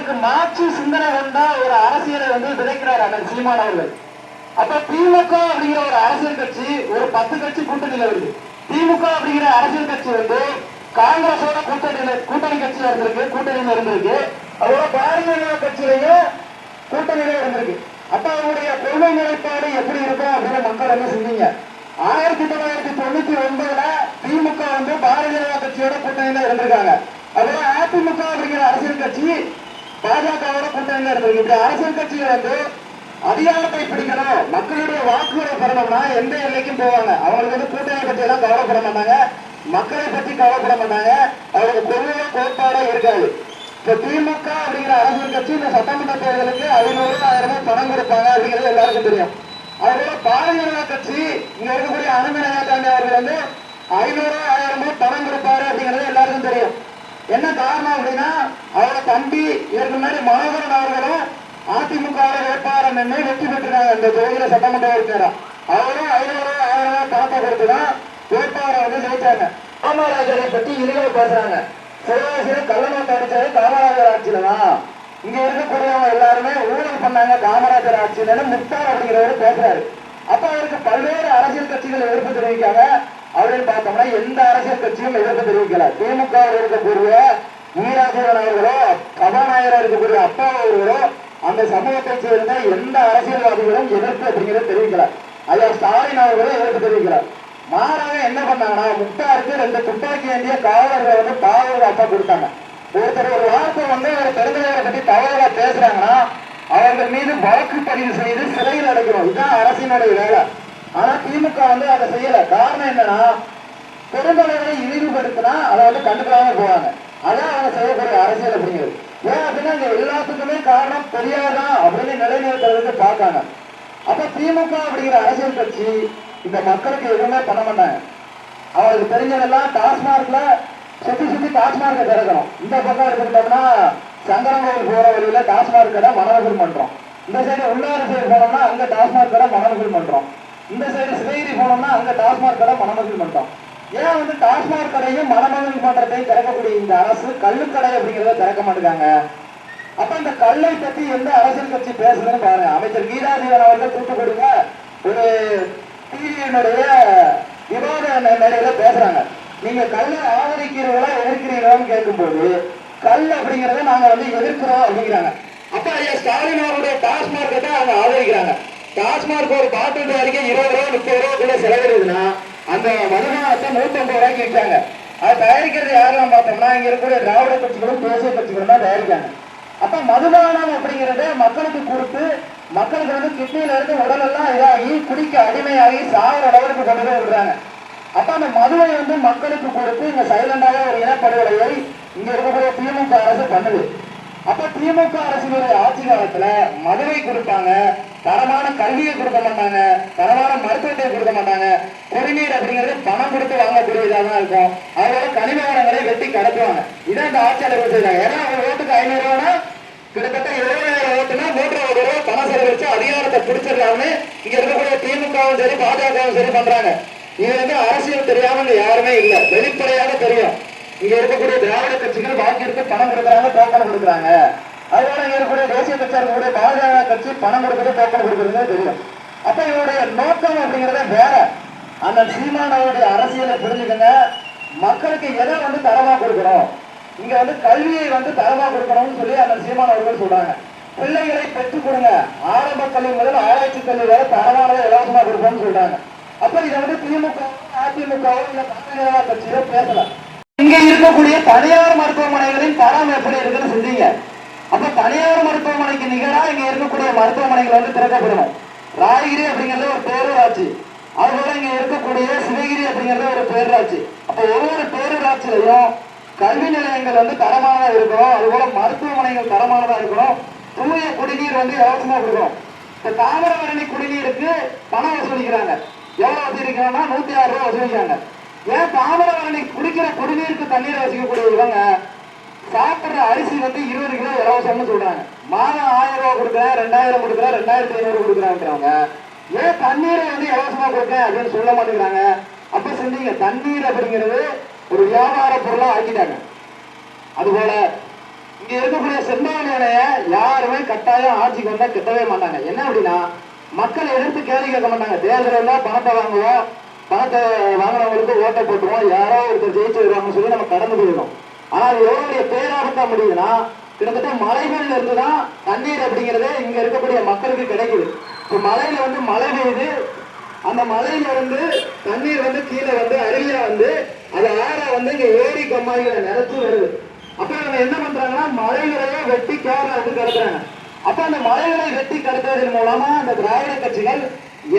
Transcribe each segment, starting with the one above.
அவருக்கு மாற்று சிந்தனை வந்தா ஒரு அரசியலை விதைக்கிறார் அண்ணன் சீமான் அவர்கள். அப்ப திமுக அப்படிங்கிற ஒரு அரசியல் கட்சி ஒரு 10 கட்சி கூட்டணியில வருது. திமுக அப்படிங்கிற அரசியல் கட்சி காங்கிரஸோட கூட்டணி கட்சியில இருந்திருக்கு. அதோட பாரதிய ஜனதா கட்சியிலையும் கூட்டணியில இருந்திருக்கு. அப்ப அவருடைய கொள்கை நிலைப்பாடு எப்படி இருக்கும் அப்படின்னு மக்கள் என்ன செஞ்சீங்க? 1999 திமுக பாரதிய ஜனதா கட்சியோட கூட்டணியில இருந்திருக்காங்க. அதோட அதிமுக அப்படிங்கிற அரசியல் கட்சி பாஜகவோட கூட்டணியில இருந்திருக்கு. இப்படி அரசியல் கட்சியில அதிகாரத்தை பிடிக்கணும், மக்களுடைய வாக்குகளை பெறணும்னா எந்த எல்லைக்கும் போவாங்க. அவங்களுக்கு கூட்டணி பற்றி எல்லாம் கவலைப்பட மாட்டாங்க, மக்களை பற்றி கவலைப்பட மாட்டாங்க, அவருக்கு கொள்கை கோட்பாடே இருக்காது. இப்ப திமுக அப்படிங்கிற அரசியல் கட்சி இந்த சட்டமன்ற தேர்தலுக்கு 500,000 பணம் கொடுப்பாங்க அப்படிங்கிறது எல்லாருக்கும் தெரியும். அதோட பாரதிய ஜனதா கட்சி இங்க இருக்கக்கூடிய அனுமதி காந்தி அவர்கள் 500,000 பணம் கொடுப்பாரு அப்படிங்கிறது எல்லாருக்கும் தெரியும். என்ன காரணம் அப்படின்னா அவரோட தம்பி இதற்கு முன்னாடி மனோகரன் அவர்களும் அதிமுக வேட்பாளர் நின்று வெற்றி பெற்றிருக்காங்க. இந்த தொகுதியில சட்டமன்ற உறுப்பினரா அவரும் 500,000 பணத்தை கொடுத்துதான் வேட்பாளரை ஜெயிச்சாங்க. காமராஜரை பற்றி இழிவு பேசுறாங்க. சிவகாசியில கள்ளநோட்டு அடிச்சது காமராஜர் ஆட்சியில தான். இங்க இருக்கக்கூடியவங்க எல்லாருமே ஊழல் பண்ணாங்க காமராஜர் ஆட்சியில முக்தார் அப்படிங்கிறவரு பேசுறாரு. அப்ப அவருக்கு பல்வேறு அரசியல் கட்சிகள் எதிர்ப்பு தெரிவிக்காங்க. அப்படின்னு பார்த்தோம்னா எந்த அரசியல் கட்சியும் எதிர்ப்பு தெரிவிக்கல. திமுக இருக்கக்கூடிய வீராஜீவன் அவர்களோ சபாநாயகராக இருக்கக்கூடிய அப்பா அவர்களோ அந்த சமூகத்தை சேர்ந்த எந்த அரசியல்வாதிகளும் எதிர்ப்பு அப்படிங்கிறது தெரிவிக்கல. ஐயா ஸ்டாலின் அவர்களும் எதிர்ப்பு தெரிவிக்கல. மாறாக என்ன பண்ணாங்கன்னா முக்தாருக்கு 2 துப்பாக்கி ஏந்திய காவலர்களை பாதுகாப்பா கொடுத்தாங்க. ஒருத்தர் ஒரு வார்த்தை ஒரு பெருந்தலைவரை பற்றி தவறாக பேசுறாங்கன்னா அவர்கள் மீது வழக்கு பதிவு செய்து சிறையில் அடைக்கிறோம். இதுதான் அரசினுடைய வேலை. ஆனா திமுக அதை செய்யல. காரணம் என்னன்னா பெருந்தலைவரை இழிவுபடுத்தினா அதை கண்டுக்காம போவாங்க. அதான் அவங்க செய்யக்கூடிய அரசியல் அப்படிங்கிறது. ஏன் அப்படின்னா இங்க எல்லாத்துக்குமே காரணம் பெரியாதான் அப்படின்னு நிலைநிறுத்துறதுக்கு பார்க்காங்க. அப்ப திமுக அப்படிங்கிற அரசியல் கட்சி இந்த மக்களுக்கு எதுவுமே பண்ண மாட்டாங்க. அவங்களுக்கு தெரிஞ்சதெல்லாம் டாஸ்மார்க்ல சுத்தி டாஸ்மார்க்கை திறக்கணும். இந்த பக்கம் எடுத்துக்கிட்டோம்னா சங்கரங்கோவில் போற வழியில டாஸ்மார்க் கடை மணவர்கள் பண்றோம். இந்த சைடு உள்ளாறு சைடு போனோம்னா அங்க டாஸ்மார்க் கடை மணவர்கள் பண்றோம். இந்த சைடு சிவகிரி போனோம்னா அங்க டாஸ்மார்க் கடை மணமகள் பண்றோம். ஏன் டாஸ்மார்க் கடையும் மணமகள் மன்றத்தையும் திறக்கக்கூடிய இந்த அரசு கள்ளுக்கடை அப்படிங்கிறத திறக்க மாட்டாங்க. அப்ப இந்த கல்லை பத்தி எந்த அரசியல் கட்சி பேசுதுன்னு பாருங்க. அமைச்சர் கீதாதீவன் அவர்கள் தூத்துக்குடியில ஒரு டிவியினுடைய விவாத மேடையில பேசுறாங்க. நீங்க கல்லை ஆதரிக்கிறீர்களா எதிர்க்கிறீர்களான்னு கேட்கும்போது கல் அப்படிங்கறத நாங்க எதிர்க்கிறோம் அப்படிங்கிறாங்க. அப்ப ஐயா ஸ்டாலின் அவருடைய டாஸ்மார்க்கை தான் அவங்க ஆதரிக்கிறாங்க. டாஸ்மார்க் ஒரு பாட்டில் தயாரிக்க 20 ரூபா 30 ரூபாய்க்குள்ள செலவிடுதுன்னா அந்த மதுபானத்தை 150 ரூபாய்க்கு விற்காங்க. அதை தயாரிக்கிறது யாரெல்லாம் பார்த்தோம்னா இங்க இருக்கக்கூடிய திராவிட கட்சிகளும் தேசிய கட்சிகளும் தான் தயாரிக்காங்க. அப்ப மதுபானம் அப்படிங்கறத மக்களுக்கு கொடுத்து மக்களுக்கு கிட்னியில இருந்து உடல் எல்லாம் இதாகி குடிக்க அடிமையாகி சாகிற அளவுக்கு கொண்டு போய் விடுறாங்க. அப்ப அந்த மதுவை மக்களுக்கு கொடுத்து இங்க சைலண்டாக ஒரு இனப்படுகொலையை இங்க இருக்கக்கூடிய திமுக அரசு பண்ணுது. அப்ப திமுக அரசினுடைய ஆட்சி காலத்துல மதுவை கொடுப்பாங்க, தரமான கல்வியை கொடுக்க மாட்டாங்க, தரமான மருத்துவத்தை கொடுக்க மாட்டாங்க. குடிநீர் அப்படிங்கிறது பணம் கொடுத்து வாங்கக்கூடியதாக தான் இருக்கும். அதோட கனிம வளங்களை வெட்டி கடத்துவாங்க. இதான் இந்த ஆட்சியாளர்கள் செய்யறாங்க. ஏன்னா அவங்க ஓட்டுக்கு 500 ரூபானா கிட்டத்தட்ட 20,000 ஓட்டுனா 300 ரூபாய் பணம் செலவழிச்சு அதிகாரத்தை பிடிச்சிடலாம்னு இங்க இருக்கக்கூடிய திமுகவும் சரி பாஜகவும் சரி பண்றாங்க. இது அரசியல் தெரியாம யாருமே இல்ல, வெளிப்படையாக தெரியும். இங்க இருக்கக்கூடிய திராவிட கட்சிகள் வாக்கிற்கு பணம் கொடுக்குறாங்க, டோக்கன் கொடுக்குறாங்க. அதனால இங்க இருக்கக்கூடிய தேசிய கட்சியா இருக்கக்கூடிய பாஜக கட்சி பணம் கொடுக்குறது டோக்கன் கொடுக்குறது தெரியும். அப்ப இவருடைய நோக்கம் அப்படிங்கறத வேற. அந்த சீமானவருடைய அரசியலை புரிஞ்சுக்கங்க. மக்களுக்கு எதை தரமா கொடுக்கணும், இங்க கல்வியை தரமா கொடுக்கணும்னு சொல்லி அந்த சீமானவர்கள் சொல்றாங்க. பிள்ளைகளை பெற்றுக் கொடுங்க, ஆரம்ப கல்வி முதல் ஆராய்ச்சி கல்வி வரை தரமானதை இலவசமா கொடுப்போம்னு சொல்றாங்க. அப்ப இதை திமுக அதிமுகவும் இல்ல பாஜக கட்சியோ பேசல. இங்க இருக்கக்கூடிய தனியார் மருத்துவமனைகளின் தரம் எப்படி இருக்குன்னு செஞ்சீங்க. அப்ப தனியார் மருத்துவமனைக்கு நிகரா இங்க இருக்கக்கூடிய மருத்துவமனைகள் திறக்கப்படணும். ராயகிரி அப்படிங்கிறது ஒரு பேரூராட்சி, அதுபோல இங்க இருக்கக்கூடிய சிவகிரி அப்படிங்கிறது ஒரு பேரூராட்சி. அப்ப ஒவ்வொரு பேரூராட்சியிலையும் கல்வி நிலையங்கள் தரமானதா இருக்கணும், அதுபோல மருத்துவமனைகள் தரமானதா இருக்கணும், தூய குடிநீர் இலவசமா கொடுக்கணும். இப்ப தாமிரபரணி குடிநீருக்கு பணம் வசூலிக்கிறாங்க. எவ்வளவு வசூலிக்கிறாங்கன்னா 106 ரூபாய் வசூலிக்கிறாங்க. ஏன் தாமிரபரணி குடிக்கிற குடிநீருக்கு தண்ணீரை வசிக்கக்கூடிய இவங்க சாப்பிட்ற அரிசி 20 கிலோ இலவசம்னு சொல்றாங்க. மாதம் 1000 ரூபாய் கொடுக்குறேன், 2000 கொடுக்குறேன், 2500 கொடுக்குறாங்க. ஏன் தண்ணீரை இலவசமா கொடுக்க அப்படின்னு சொல்ல மாட்டேங்கிறாங்க. அப்ப செஞ்சீங்க தண்ணீர் அப்படிங்கிறது ஒரு வியாபார பொருளா ஆக்கிட்டாங்க. அதுபோல இங்க இருக்கக்கூடிய செந்தாமரை அணைய யாருமே கட்டாயம் ஆட்சிக்கு வந்தா கட்டவே மாட்டாங்க. என்ன அப்படின்னா மக்கள் எதிர்த்து கேள்வி கேட்க மாட்டாங்க. தேர்தல் பணத்தை வாங்குவோம், பணத்தை வாங்கினவங்களுக்கு ஓட்டை போட்டுருவோம், யாரோ ஒருத்தர் ஜெயிச்சு வருவாங்கன்னு சொல்லி நம்ம கடந்து போயிடும். ஆனால் எவ்வளவு பேராபத்தா முடியுதுன்னா கிட்டத்தட்ட மலைகள்ல இருந்துதான் தண்ணீர் அப்படிங்கிறது இங்க இருக்கக்கூடிய மக்களுக்கு கிடைக்குது. இப்ப மலையில மழை பெய்யுது, அந்த மலையில தண்ணீர் கீழே அருவியா அது ஆறா இங்க ஏரி கம்மாய்களை நிறச்சு வருது. அப்ப அவங்க என்ன பண்றாங்கன்னா மலைகளையே வெட்டி கேரளாவுக்கு கடத்துறாங்க. அப்ப அந்த மலைகளை வெட்டி கடத்துவதன் மூலமா அந்த திராவிட கட்சிகள்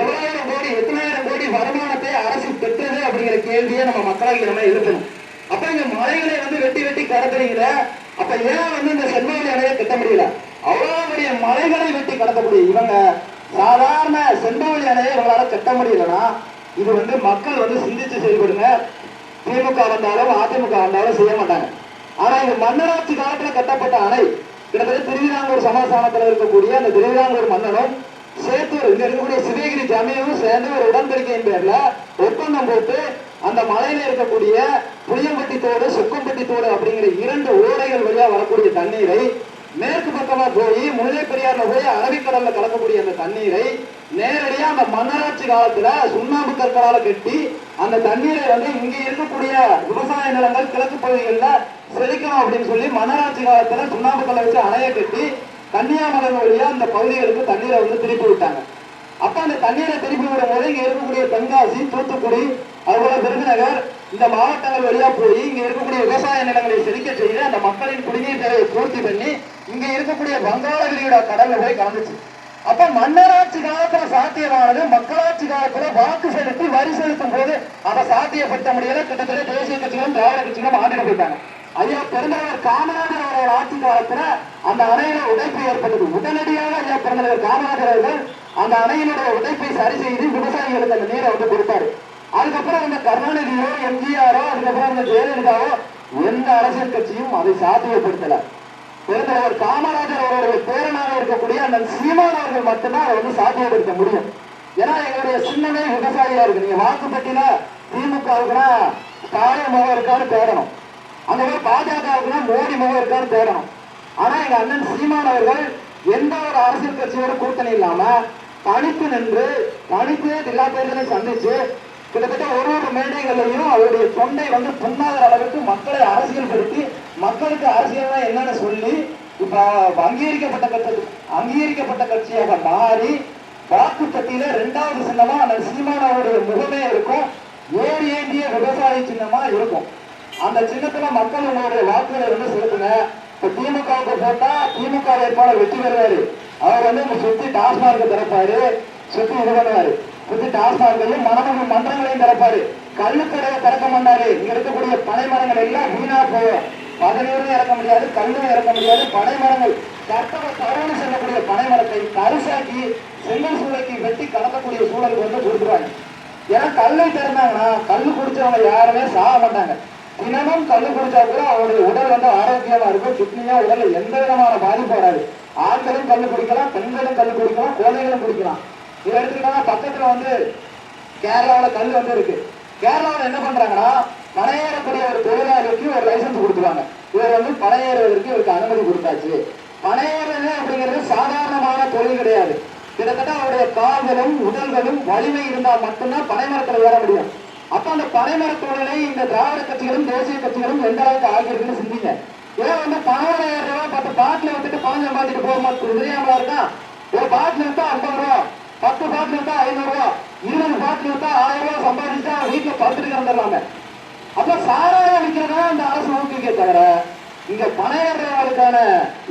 எவ்வளவு கோடி எத்தனாயிரம் கோடி வருமானத்தை அரசு பெற்றது அப்படிங்கிற கேள்வியை நம்ம மக்களாகி நம்ம எழுப்பணும். அப்ப இந்த மலைகளை வெட்டி வெட்டி கடத்துறீங்கள, அப்ப ஏன் இந்த செந்தாமரை அணையை கட்ட முடியல? அவ்வளவு பெரிய மலைகளை வெட்டி கடத்தக்கூடிய இவங்க சாதாரண செந்தாமரை அணையை இவங்களால கட்ட முடியலன்னா இது மக்கள் சிந்திச்சு செயல்படுங்க. திமுக வந்தாலும் அதிமுக வந்தாலும் செய்ய மாட்டாங்க. ஆனா இது மன்னராட்சி காலத்துல கட்டப்பட்ட அணை. கிட்டத்தட்ட திருவிதாங்கூர் சமஸ்தானத்தில் இருக்கக்கூடிய அந்த திருவிதாங்கூர் மன்னனும் சேத்தூர் இங்க இருக்கக்கூடிய சிவகிரி ஜமீனும் சேர்ந்து ஒரு உடன்படிக்கையின் பேர்ல ஒப்பந்தம் போட்டு அந்த மலையில இருக்கக்கூடிய புளியம்பட்டி தோடு சொக்கம்பட்டி தோடு அப்படிங்கிற 2 ஓடைகள் வழியா வரக்கூடிய தண்ணீரை மேற்கு பக்கமா போய் முல்லை பெரியார்ல போய் அரபிக்கடல்ல கலக்கக்கூடிய அந்த தண்ணீரை நேரடியா அந்த மன்னராட்சி காலத்துல சுண்ணாம்பு கற்களால கட்டி அந்த தண்ணீரை இங்க இருக்கக்கூடிய விவசாய நிலங்கள் கிழக்கு பகுதிகளில் செழிக்கணும் அப்படின்னு சொல்லி மன்னராட்சி காலத்துல சுண்ணாம்பு கல்லை வச்சு அணையை கட்டி கன்னியாகுமரி வழியா அந்த பகுதிகளுக்கு தண்ணீரை திருப்பி விட்டாங்க. அப்ப அந்த தண்ணீரை திருப்பி விடும் போது இங்க இருக்கக்கூடிய தென்காசி, தூத்துக்குடி, அதுபோல விருதுநகர் இந்த மாவட்டங்கள் வழியா போய் இங்க இருக்கக்கூடிய விவசாய நிலங்களை செழிக்க செய்து அந்த மக்களின் குடிநீர் தேவையை பூர்த்தி பண்ணி இங்க இருக்கக்கூடிய வங்காளகிரியோட கடல்ல போய் கலந்துச்சு. அப்ப மன்னராட்சி காலத்துல சாத்தியமானது மக்களாட்சி காலத்துல வாக்கு செலுத்தி வரி செலுத்தும் போது அதை சாத்தியப்படுத்த முடியல. கிட்டத்தட்ட தேசிய கட்சிகளும் திராவிட கட்சிகளும் ஆண்டிட போயிட்டாங்க. ஐயா பெருந்தலைவர் காமராஜர் அவர்கள் ஆட்சி காலத்துல அந்த அணையில உடைப்பு ஏற்பட்டது. உடனடியாக ஐயா பெருந்தலைவர் காமராஜர் அவர்கள் அந்த அணையினுடைய உடைப்பை சரி செய்து விவசாயிகளுக்கு அந்த நீரை கொடுத்தாரு. அதுக்கப்புறம் கருணாநிதியோ எம்ஜிஆரோ அதுக்கப்புறம் ஜெயலலிதாவோ எந்த அரசியல் கட்சியும் அதை சாத்தியப்படுத்தல. பெருந்தலைவர் காமராஜர் அவருடைய பேரனாக இருக்கக்கூடிய அந்த சீமான் அவர்கள் மட்டும்தான் அதை சாத்தியப்படுத்த முடியும். ஏன்னா எங்களுடைய சின்னமே விவசாயியா இருக்கு. நீங்க வாக்குப்பட்டியில திமுகவுக்குன்னா ஸ்டாலின் முகம் இருக்கான்னு தேடணும், அந்த மாதிரி பாஜகவுக்குன்னா மோடி முகம் இருக்கான்னு தேடணும். ஆனா எங்க அண்ணன் சீமான் அவர்கள் எந்த ஒரு அரசியல் கட்சியோட கூட்டணி இல்லாம தனித்து நின்று தனித்து எல்லா தேர்தலையும் சந்திச்சு கிட்டத்தட்ட ஒரு மேடைகளையும் அவருடைய தொண்டை புண்ணாகிற அளவுக்கு மக்களை அரசியல் படுத்தி மக்களுக்கு அரசியல் என்னன்னு சொல்லி இப்ப அங்கீகரிக்கப்பட்ட கட்சியாக மாறி வாக்கு சட்டியில 2வது சின்னமா அந்த சீமானவருடைய முகமே இருக்கும், ஏறி ஏந்திய விவசாய சின்னமா இருக்கும். அந்த சின்னத்துல மக்கள் உங்களுடைய வாக்குகளை செலுத்துங்க. இப்ப திமுகவுக்கு போட்டா திமுக வேட்பாளர் வெற்றி பெறுவாரு. அவர் சுத்தி டாஸ்மார்க் திறப்பாரு, சுத்தி இது பண்ணுவாரு, சுத்தி டாஸ்மார்க்கையும் மன்றங்களையும் திறப்பாரு. கல்லுக்கடையை திறக்க மாட்டாரு. இங்க இருக்கக்கூடிய பனை மரங்கள் எல்லாம் வீணா போகும். பதநீரும் இறக்க முடியாது, கல்லும் இறக்க முடியாது. பனை மரங்கள் கட்டளை தவறு செல்லக்கூடிய பனை மரத்தை கருசாக்கி செங்கல் சூளைக்கு வெட்டி கடத்தக்கூடிய சூழலுக்கு கொடுத்துருவாங்க. ஏன்னா கல்லை திறந்தாங்கன்னா கல்லு குடிச்சவங்க யாருமே சாக மாட்டாங்க. தினமும் கல்லு குடிச்சா கூட அவருடைய உடல் ஆரோக்கியமா இருக்கும். கிட்னியா உடல்ல எந்த விதமான பாதிப்பு வராது. ஆண்களும் கல்லு குடிக்கலாம், பெண்களும் கல்லு குடிக்கலாம், குழந்தைகளும் குடிக்கலாம். இதை எடுத்துக்கிட்டா பக்கத்துல கேரளாவில கல் இருக்கு. கேரளாவில் என்ன பண்றாங்கன்னா பனையேறக்கூடிய ஒரு தொழிலாளிக்கு ஒரு லைசன்ஸ் கொடுத்துருவாங்க. இவர் பனையேறுவதற்கு இவருக்கு அனுமதி கொடுத்தாச்சு. பனையேறது அப்படிங்கிறது சாதாரணமான தொழில் கிடையாது. கிட்டத்தட்ட அவருடைய கால்களும் உடல்களும் வலிமை இருந்தால் மட்டும்தான் பனைமரத்தில் ஏற முடியும். அப்ப அந்த பனைமர தொழிலை இந்த திராவிட கட்சிகளும் தேசிய கட்சிகளும் எந்த அளவுக்கு ஆகியிருக்குன்னு சிந்திங்க. ஏன் 10,000 ரூபாய் 10 பாட்டில் விட்டுட்டு பணம் சம்பாதிட்டு போக மாட்டேன் தெரியாமலா இருக்கா? ஒரு பாட்டில் விட்டா 50 ரூபா, 10 பாட்டில் விட்டா 500 ரூபா, 20 பாட்டில் விட்டா 1000 ரூபாய் சம்பாதிச்சா வீட்டுல படுத்துட்டு கிடந்துடலாங்க. அப்ப சாராயம் விற்கிறதா இந்த அரசு ஊக்குவிக்க தவிர இங்க பனையேறுகளுக்கான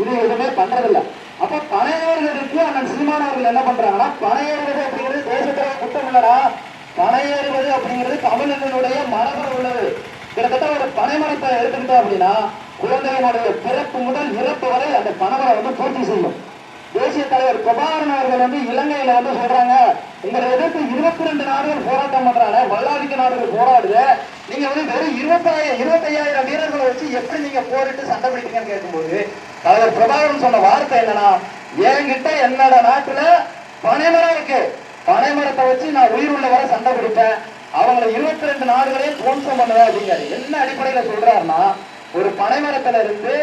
இது எதுவுமே பண்றதில்லை. அப்ப பனையேறுகளுக்கு அண்ணன் சீமானவர்கள் என்ன பண்றாங்கன்னா பனையேறுவது அப்படிங்கிறது தேசத்துல குற்றம் இல்லடா, பனையேறுவது அப்படிங்கிறது தமிழர்களுடைய மரபு உள்ளது. கிட்டத்தட்ட ஒரு பனைமரத்தை எடுத்துக்கிட்டோம் அப்படின்னா குழந்தைகளுடைய பிறப்பு முதல் இறப்பு வரை அந்த பனைமரம் பூர்த்தி செய்யும். தேசிய தலைவர் பிரபாகரன் அவர்கள் இலங்கையில சொல்றாங்க, உங்களை எதிர்த்து 22 நாடுகள் போராட்டம் பண்றாங்க, வல்லாதிக்க நாடுகள் போராடுது, நீங்க வெறும் 25,000 வீரர்களை வச்சு எப்படி நீங்க போரிட்டு சண்டை பிடிப்பீங்கன்னு கேட்கும்போது தலைவர் பிரபாகரன் சொன்ன வார்த்தை என்னன்னா, என்கிட்ட என்னோட நாட்டுல பனைமரம் இருக்கு, பனைமரத்தை வச்சு நான் உயிர் உள்ள வர சண்டை பிடிப்பேன், அவங்களை 22 நாடுகளையும் துவம்சம் பண்ணுவேன் அப்படிங்கிறாரு. என்ன அடிப்படையில சொல்றாருன்னா, ஒரு பனைமரத்துல இருந்து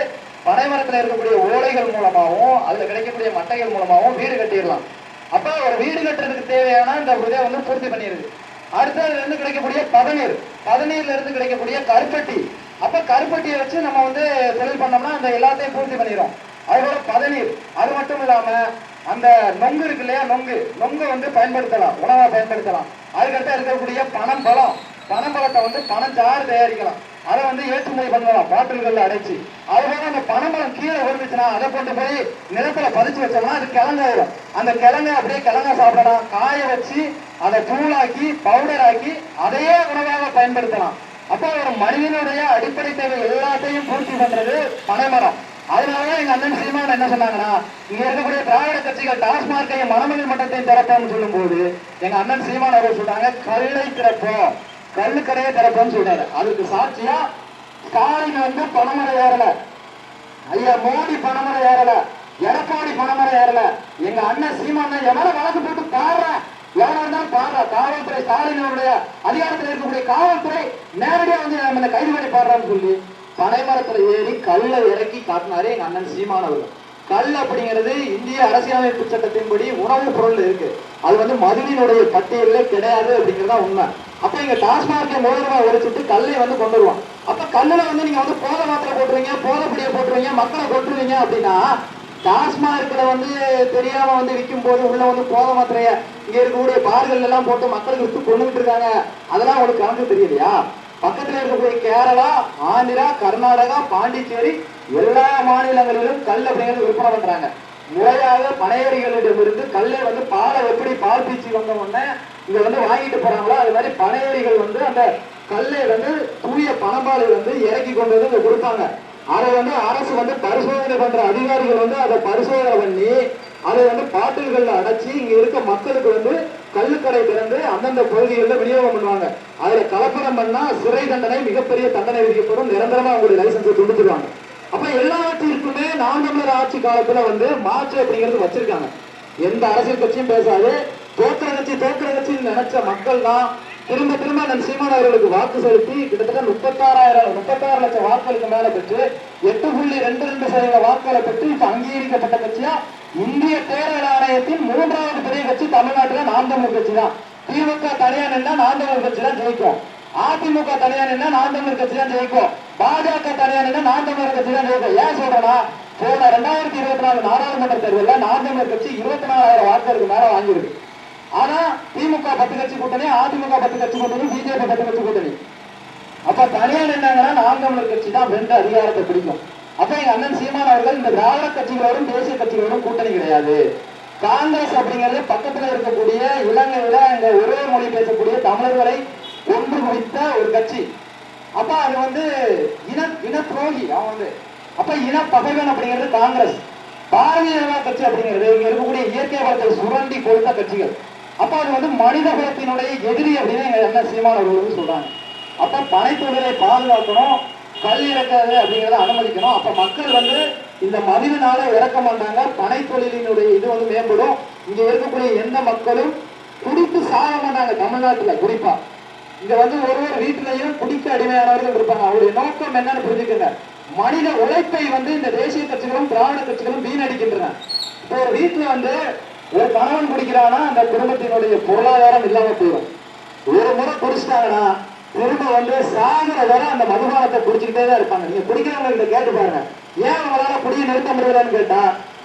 பனைமரத்துல இருக்கக்கூடிய ஓலைகள் மூலமாகவும் அதுல கிடைக்கக்கூடிய மட்டைகள் மூலமாகவும் வீடு கட்டிடலாம். அப்ப ஒரு வீடு கட்டுறதுக்கு தேவையான இந்த இதை வந்து பூர்த்தி பண்ணிடுது. அடுத்ததுல இருந்து கிடைக்கக்கூடிய பதநீர்ல இருந்து கிடைக்கக்கூடிய கருப்பட்டி. அப்ப கருப்பட்டியை வச்சு நம்ம வந்து தொழில் பண்ணோம்னா அந்த எல்லாத்தையும் பூர்த்தி பண்ணிடும். அதுபோல பதநீர். அது மட்டும் இல்லாம அந்த நொங்கு இருக்கு இல்லையா, நொங்கு வந்து பயன்படுத்தலாம், உணவா பயன்படுத்தலாம். அதுக்கடுத்து இருக்கக்கூடிய பனம்பழத்தை வந்து பனஞ்சாறு தயாரிக்கலாம். அதை வந்து ஏற்றுமதி பண்ணலாம் பாட்டில்கள்ல அடைச்சு. அதுபோல அந்த பனம்பழம் கீழே விழுந்துச்சுன்னா அதை கொண்டு போய் நிலத்துல பதிச்சு வச்சோம்னா அது கிழங்காயிடும். அந்த கிழங்க அப்படியே கிழங்கா சாப்பிடலாம். காய வச்சு அதை தூளாக்கி பவுடர் ஆக்கி அதையே உணவாக பயன்படுத்தலாம். அப்போ ஒரு மனிதனுடைய அடிப்படை தேவை எல்லாத்தையும் பூர்த்தி பண்றது பனைமரம். அதனாலதான் எங்க அண்ணன் சீமான் என்ன சொன்னாங்கன்னா, இங்க இருக்கக்கூடிய திராவிட கட்சிகள் டாஸ்மார்க்கையும் மணமகள் மட்டத்தையும் திறப்போம்னு சொல்லும் போது எங்க அண்ணன் சீமான் அவர்கள் சொல்றாங்க, கல்லை திறப்போம், கல்லுக்கடையை திறப்போம்னு சொல்றாரு. அதுக்கு சாட்சியா ஸ்டாலின் வந்து பணமரம் ஏறல, ஐயா மோடி பணமரம் ஏறல, எடப்பாடி பணமரம் ஏறல. எங்க அண்ணன் சீமான் எவன வழக்கு போட்டு பாடுற எவனா இருந்தாலும் பாடுற காவல்துறை, ஸ்டாலினுடைய அதிகாரத்தில் இருக்கக்கூடிய காவல்துறை நேரடியா வந்து நம்ம இந்த கைது பண்ணி பாடுறான்னு சொல்லி பனைமரத்துல ஏறி கல்லை இறக்கி காட்டினாரு எங்க அண்ணன் சீமான் அவர்கள். கல் அப்படிங்கிறது இந்திய அரசியலமைப்பு சட்டத்தின்படி உணவு பொருள் இருக்கு. அது வந்து மதுவினுடைய பட்டியலே கிடையாது அப்படிங்கிறதா உண்மை. அப்ப இங்க டாஸ்மார்க்கை மோதிரமா உடைச்சிட்டு கல்லை வந்து கொண்டு வருவான். அப்ப கல்லுல வந்து நீங்க வந்து போதை மாத்திரை போட்டுருவீங்க, போதைப்படியை போட்டுருவீங்க, மக்களை கொட்டுருவீங்க அப்படின்னா டாஸ்மார்க்ல வந்து தெரியாம வந்து விற்கும் போது உள்ள வந்து போதை மாத்திரைய இங்க இருக்கக்கூடிய பார்கள் எல்லாம் போட்டு மக்களுக்கு விட்டு கொண்டுகிட்டு இருக்காங்க. அதெல்லாம் உங்களுக்கு கணக்கு தெரியலையா? பக்கத்தில் இருக்கக்கூடிய கேரளா, ஆந்திரா, கர்நாடகா, பாண்டிச்சேரி எல்லா மாநிலங்களிலும் கல் அப்படிங்கிறது விற்பனை பண்றாங்க. முறையாக பனையேரிகளிடமிருந்து கல்லை வந்து பாலை எப்படி பால் பீச்சி வந்த உடனே இங்க வந்து வாங்கிட்டு போறாங்களோ அது மாதிரி பனையேரிகள் வந்து அந்த கல்லை வந்து தூய பணப்பாலை வந்து இறக்கி கொண்டு வந்து கொடுப்பாங்க. அதை வந்து அரசு வந்து பரிசோதனை பண்ற அதிகாரிகள் வந்து அதை பரிசோதனை பண்ணி அதை வந்து பாட்டில்கள்ல அடைச்சி இங்க இருக்க மக்களுக்கு வந்து கல்லுக்கடை திறந்து அந்தந்த பகுதிகளில் விநியோகம் பண்ணுவாங்க. அதுல கலப்படம் பண்ணா சிறை தண்டனை, மிகப்பெரிய தண்டனை விதிக்கப்படும், நிரந்தரமா அவங்களுடைய லைசன்ஸை துண்டிச்சிருவாங்க. அப்ப எல்லாவற்றிற்குமே நாம் தமிழர் ஆட்சி காலத்துல வந்து மாற்று அப்படிங்கிறது வச்சிருக்காங்க. எந்த அரசியல் கட்சியும் பேசாது, தோற்கிற கட்சின்னு நினைச்ச மக்கள் தான் திரும்ப திரும்ப அந்த சீமான் அவர்களுக்கு வாக்கு செலுத்தி கிட்டத்தட்ட 36 லட்சம் வாக்குகளுக்கு மேல பெற்று 8.22% வாக்குகளை பெற்று இப்ப அங்கீகரிக்கப்பட்ட கட்சியா இந்திய தேர்தல் ஆணையத்தின் 3வது பெரிய கட்சி தமிழ்நாட்டில் நாம் தமிழர் கட்சி தான். திமுக தனியா நின்னா நாம் தமிழர் கட்சி தான் ஜெயிக்கும், அதிமுக தனியா நின்னா நாம் தமிழர் கட்சி தான் ஜெயிக்கும், பாஜக தனியா நின்னா நாம் தமிழர் கட்சி தான் ஜெயிக்கும். ஏன் சொல்றேன்னா போன 2024 நாடாளுமன்ற தேர்தலில் நாம் தமிழர் கட்சி 24,000 வாக்குகளுக்கு மேல வாங்கியிருக்கு. ஆனா திமுக 10 கட்சி கூட்டணி, அதிமுக 10 கட்சி கூட்டணி, பிஜேபி 10 கட்சி கூட்டணி. அப்ப தனியா நின்னாங்கன்னா நாம் தமிழர் கட்சி தான் வென்ற அதிகாரத்தை பிடிக்கும். அப்ப எங்க அண்ணன் சீமான் அவர்கள் இந்த திராவிட கட்சிகளோடும் தேசிய கட்சிகளோடும் கூட்டணி கிடையாது. காங்கிரஸ் அப்படிங்கிறது பக்கத்துல இருக்கக்கூடிய இலங்கையில இந்த ஒரே மொழி பேசக்கூடிய தமிழர்களை ஒன்று குவித்த ஒரு கட்சி. அப்ப அது வந்து இன துரோகி அவன் வந்து. அப்ப இன பகைவன் அப்படிங்கிறது காங்கிரஸ். பாரதிய ஜனதா கட்சி அப்படிங்கிறது இங்க இருக்கக்கூடிய இயற்கை வளத்தை சுரண்டி கொடுத்த கட்சிகள். அப்ப அது வந்து மனித குலத்தினுடைய எதிரி அப்படின்னு எங்க அண்ணன் சீமான் அவர்கள் வந்து சொல்றாங்க. அப்ப பனைத்தொழிலை பாதுகாக்கணும், கல் இறக்கிறது அப்படிங்கிறத அனுமதிக்கணும். அப்ப மக்கள் வந்து இந்த மதினால இறக்க மாட்டாங்க, பனை தொழிலினுடைய இது வந்து மேம்படும். இங்க இருக்கக்கூடிய எந்த மக்களும் குடித்து சாக மாட்டாங்க. தமிழ்நாட்டுல குறிப்பா இங்க வந்து ஒருவர் வீட்டிலையும் குடிக்க அடிமையானவர்கள் இருப்பாங்க. அவருடைய நோக்கம் என்னன்னு புரிஞ்சுக்கங்க. மனித உழைப்பை வந்து இந்த தேசிய கட்சிகளும் திராவிட கட்சிகளும் வீணடிக்கின்றன. இப்போ ஒரு வீட்டுல வந்து ஒரு கணவன் குடிக்கிறான்னா அந்த குடும்பத்தினுடைய பொருளாதாரம் இல்லாம போயிடும். ஒரு முறை குடிச்சிட்டாங்கன்னா திரும்ப வந்து சாகர வரை அந்த மதுபானத்தை குடிச்சுக்கிட்டே தான் இருப்பாங்க. நீங்க குடிக்கிறவங்க கேட்டு பாருங்க, ஏன் அவங்களால குடிய நிறுத்த முடியலன்னு கேட்டா,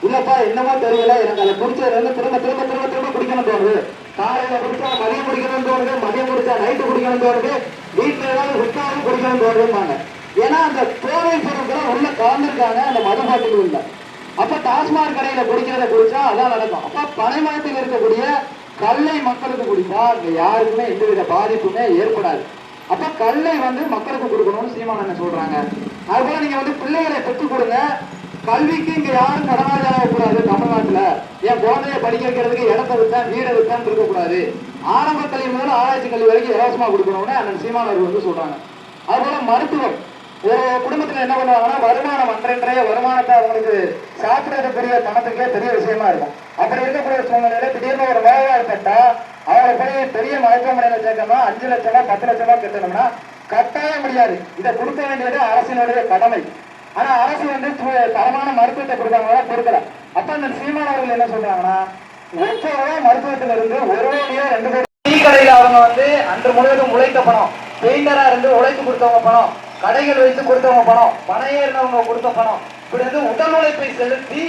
இல்லப்பா என்னமோ தெரியல, எனக்கு அதை குடிச்சது வந்து திரும்ப திரும்ப திரும்ப திரும்ப குடிக்கணும் தோணுது. காலையில குடிச்சா மதியம் குடிக்கணும்னு தோணுது, மதியம் குடிச்சா நைட்டு குடிக்கணும் தோணுது, வீட்டுல ஏதாவது விட்டாலும் குடிக்கணும் தோணுதுப்பாங்க. ஏன்னா அந்த போதை பொருட்களை உள்ள கலந்துருக்காங்க அந்த மதுபாட்டில் உள்ள. அப்ப டாஸ்மாக் கடையில குடிக்கிறத குடிச்சா அதான் நடக்கும். அப்ப பனைமரத்தில் இருக்கக்கூடிய கல்லை மக்களுக்கு குடித்தா இங்க யாருக்குமே எந்தவித பாதிப்புமே ஏற்படாது. அப்ப கல்லை வந்து மக்களுக்கு கொடுக்கணும்னு சீமான் என்ன சொல்றாங்க. அதுபோல நீங்க வந்து பிள்ளைகளை பெற்றுக் கொடுங்க, கல்விக்கு இங்க யாரும் கடனாளியாக கூடாது. தமிழ்நாட்டுல என் குழந்தைய படிக்க வைக்கிறதுக்கு இடத்தை விட்டேன் வீடை விட்டேன் இருக்கக்கூடாது. ஆரம்ப கல்வி முதல் ஆராய்ச்சி கல்வி வரைக்கும் இலவசமா கொடுக்கணும்னு அண்ணன் சீமான் அவர்கள் வந்து சொல்றாங்க. அதுபோல மருத்துவம், ஒரு குடும்பத்துல என்ன பண்ணுவாங்கன்னா வருமானம் அன்றைய வருமானத்தை அவங்களுக்கு சாப்பிடுறதுக்குரிய பணத்துக்கே பெரிய விஷயமா இருக்கும். அப்படி இருக்கக்கூடிய சூழ்நிலையில திடீர்னு ஒரு நோய்வாய்ப்பட்டா அவங்களை போய் பெரிய மருத்துவமனையில சேர்க்கணும்னா 5 லட்சமா 10 லட்சமா கட்டணும்னா கட்டாய முடியாது. இதை கொடுக்க வேண்டியது அரசினுடைய கடமை. ஆனா அரசு வந்து தரமான மருத்துவத்தை கொடுக்காங்களா கொடுக்கல. அப்ப அந்த சீமான் அவர்கள் என்ன சொல்றாங்கன்னா, லட்சம் மருத்துவத்துல இருந்து 1 கோடியோ 2 கோடி டீ கடையில அவங்க வந்து அன்று முழுவதும் உழைத்த பணம், பெயிண்டரா இருந்து உழைத்து கொடுத்தவங்க பணம், கடைகள் வைத்து கொடுத்தவங்க பணம், பணையேறினவங்க கொடுத்த பணம், இப்படி வந்து உடல் உழைப்பை செலுத்தி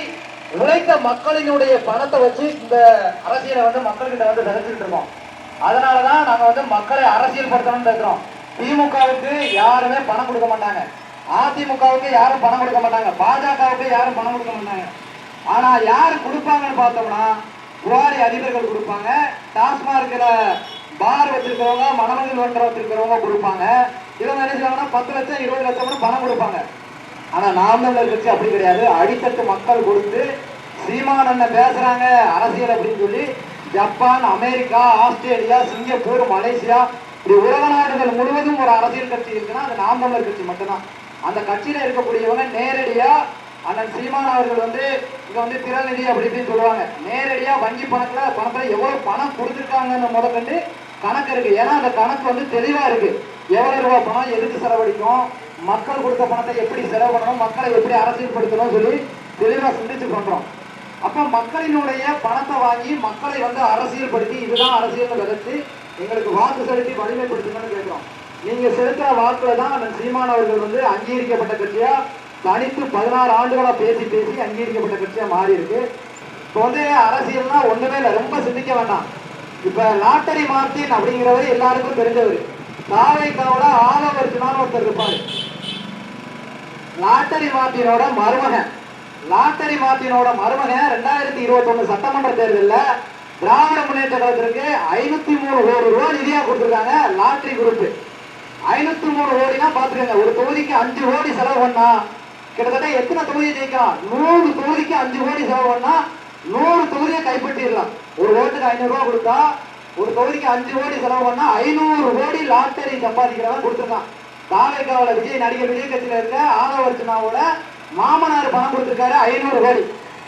உழைத்த மக்களினுடைய பணத்தை வச்சு இந்த அரசியலை வந்து மக்கள்கிட்ட வந்து விதைச்சுட்டு இருக்கோம். அதனாலதான் நாங்க வந்து மக்களை அரசியல் படுத்தணும்னு இருக்கிறோம். திமுகவுக்கு யாருமே பணம் கொடுக்க மாட்டாங்க, அதிமுகவுக்கு யாரும் பணம் கொடுக்க மாட்டாங்க, பாஜகவுக்கு யாரும் பணம் கொடுக்க மாட்டாங்க. ஆனா யாரு கொடுப்பாங்கன்னு பார்த்தோம்னா புகாரி அதிபர்கள் கொடுப்பாங்க, டாஸ்மார்க்ல பார் வச்சிருக்கிறவங்க, மணமகள் வண்டர் வச்சிருக்கிறவங்க கொடுப்பாங்க. இவங்க என்ன செய்வாங்கன்னா 10 லட்சம் 20 லட்சம் பணம் கொடுப்பாங்க. ஆனா நாம் தமிழர் கட்சி அப்படி கிடையாது. அடித்தட்டு மக்கள் கொடுத்து சீமான் என்ன பேசுறாங்க அரசியல் அப்படின்னு சொல்லி Japan, America, Australia, Singapore, Malaysia இப்படி உலக நாடுகள் முழுவதும் ஒரு அரசியல் கட்சி இருக்குன்னா அது நாம் தமிழர் கட்சி மட்டும்தான். அந்த கட்சியில இருக்கக்கூடியவங்க நேரடியா அண்ணன் சீமான் அவர்கள் வந்து இங்க வந்து திறநிதி அப்படி இப்படின்னு சொல்லுவாங்க. நேரடியா வங்கி பணத்துல எவ்வளவு பணம் கொடுத்துருக்காங்கன்னு முதற்கண்டு கணக்கு இருக்கு. ஏன்னா அந்த கணக்கு வந்து தெளிவா இருக்கு. எவ்வளவு ரூபாய் பணம் எதுக்கு செலவழிக்கும், மக்கள் கொடுத்த பணத்தை எப்படி செலவு பண்ணணும், மக்களை எப்படி அரசியல் படுத்தணும் சொல்லி தெளிவா சிந்திச்சு பண்றோம். அப்ப மக்களினுடைய பணத்தை வாங்கி மக்களை வந்து அரசியல் படுத்தி இதுதான் அரசியல் விதைச்சு எங்களுக்கு வாக்கு செலுத்தி வலிமைப்படுத்துங்கன்னு கேட்கிறோம். நீங்க செலுத்துற வாக்குல தான் அந்த சீமான் அவர்கள் வந்து அங்கீகரிக்கப்பட்ட கட்சியா தனித்து 16 ஆண்டுகளா பேசி பேசி அங்கீகரிக்கப்பட்ட கட்சியா மாறி இருக்கு. இப்போ வந்து அரசியல்னா ஒண்ணுமே இல்லை, ரொம்ப சிந்திக்க வேண்டாம். இப்ப லாட்டரி மார்டின் அப்படிங்கிறவர் எல்லாருக்கும் தெரிஞ்சவர். தாவைக்காவோட ஆலவர்ஜுனான்னு ஒருத்தர் இருப்பாரு. லாட்டரி மார்டினோட மருமகன் 2021 சட்டமன்ற தேர்தலில் திராவிட முன்னேற்ற கழகத்திற்கு 503 கோடி ரூபாய் நிதியா கொடுத்திருக்காங்க. லாட்டரி குரூப் 503 கோடினா பாத்துக்கங்க. ஒரு தொகுதிக்கு 5 கோடி செலவு பண்ணா கிட்டத்தட்ட எத்தனை தொகுதியை ஜெயிக்கலாம்? 100 தொகுதிக்கு 5 கோடி செலவு பண்ணா 100 தொகுதியை கைப்பற்றிடலாம். ஒரு ஓட்டுக்கு 500 ரூபாய் கொடுத்தா ஒரு தொகுதிக்கு 5 கோடி செலவு பண்ணா 500 கோடி லாட்டரி சம்பாதிக்கிறவங்க கொடுத்துருக்கான். தாவேக்காவோட நடிகர் விஜய் கட்சியில இருக்க ஆலவர்ஜுனாவோட மாமனார் பணம் கொடுத்திருக்காரு 500 கோடி.